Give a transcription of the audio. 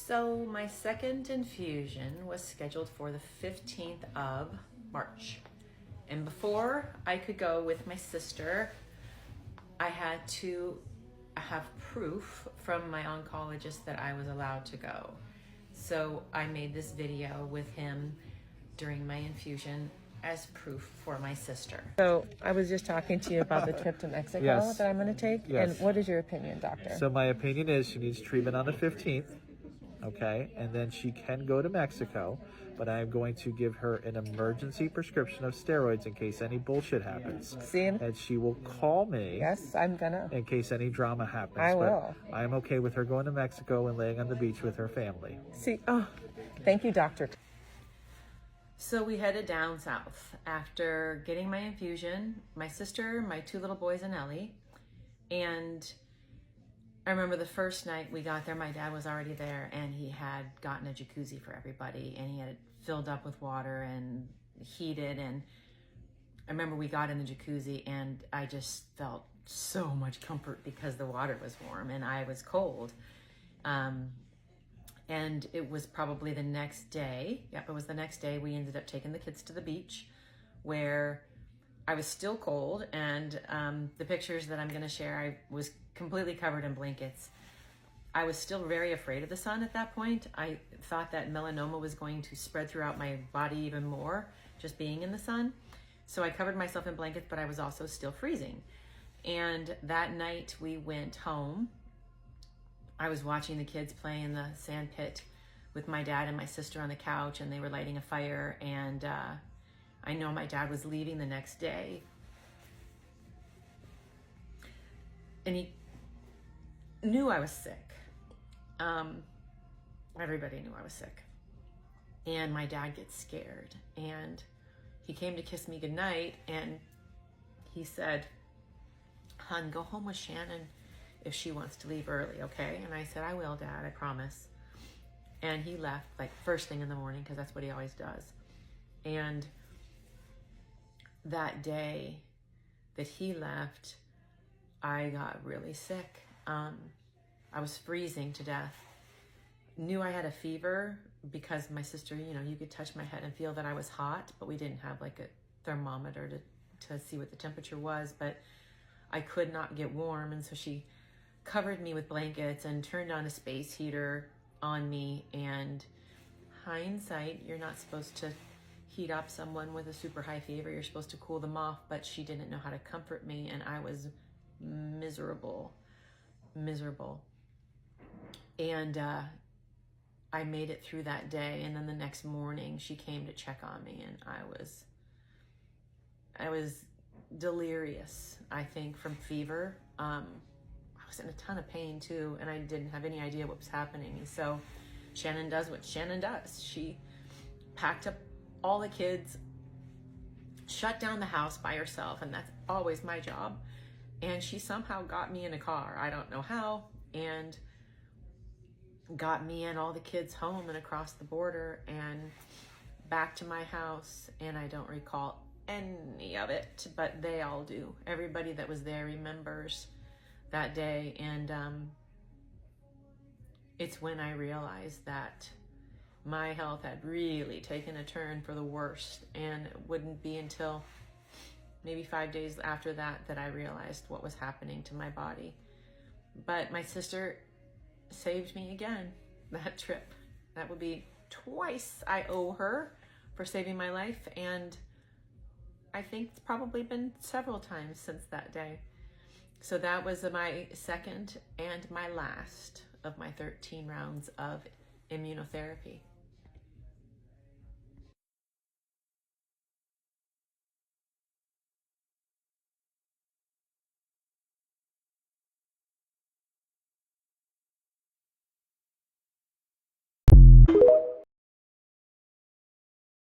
So my second infusion was scheduled for the 15th of March. And before I could go with my sister, I had to have proof from my oncologist that I was allowed to go. So I made this video with him during my infusion as proof for my sister. So I was just talking to you about the trip to Mexico Yes. that I'm going to take. Yes. And what is your opinion, doctor? So my opinion is she needs treatment on the 15th, okay? And then she can go to Mexico, but I'm going to give her an emergency prescription of steroids in case any bullshit happens. See? And she will call me. Yes, I'm gonna. In case any drama happens. I will. But I'm okay with her going to Mexico and laying on the beach with her family. See, thank you, doctor. So we headed down south after getting my infusion, my sister, my two little boys, and Ellie. And I remember the first night we got there, my dad was already there, and he had gotten a jacuzzi for everybody, and he had it filled up with water and heated. And I remember we got in the jacuzzi, and I just felt so much comfort because the water was warm and I was cold. And it was probably the next day. Yep, it was the next day. We ended up taking the kids to the beach where I was still cold. And the pictures that I'm going to share, I was completely covered in blankets. I was still very afraid of the sun at that point. I thought that melanoma was going to spread throughout my body even more, just being in the sun. So I covered myself in blankets, but I was also still freezing. And that night we went home. I was watching the kids play in the sand pit with my dad and my sister on the couch, and they were lighting a fire. And I know my dad was leaving the next day. And he knew I was sick. Everybody knew I was sick. And my dad gets scared. And he came to kiss me goodnight, and he said, "Hun, go home with Shannon if she wants to leave early, okay?" And I said, "I will, Dad, I promise." And he left like first thing in the morning because that's what he always does. And that day that he left, I got really sick. I was freezing to death. Knew I had a fever because my sister, you could touch my head and feel that I was hot, but we didn't have like a thermometer to see what the temperature was, but I could not get warm. And so she covered me with blankets and turned on a space heater on me. And hindsight, you're not supposed to heat up someone with a super high fever. You're supposed to cool them off, but she didn't know how to comfort me, and I was miserable. And I made it through that day. And then the next morning she came to check on me, and I was delirious, I think, from fever. I was in a ton of pain too, and I didn't have any idea what was happening. And so Shannon does what Shannon does. She packed up all the kids, shut down the house by herself, and that's always my job. And she somehow got me in a car, I don't know how, and got me and all the kids home and across the border and back to my house. And I don't recall any of it, but they all do. Everybody that was there remembers that day. And it's when I realized that my health had really taken a turn for the worst, and it wouldn't be until maybe 5 days after that that I realized what was happening to my body. But my sister saved me again that trip. That would be twice I owe her for saving my life, and I think it's probably been several times since that day. So that was my second and my last of my 13 rounds of immunotherapy.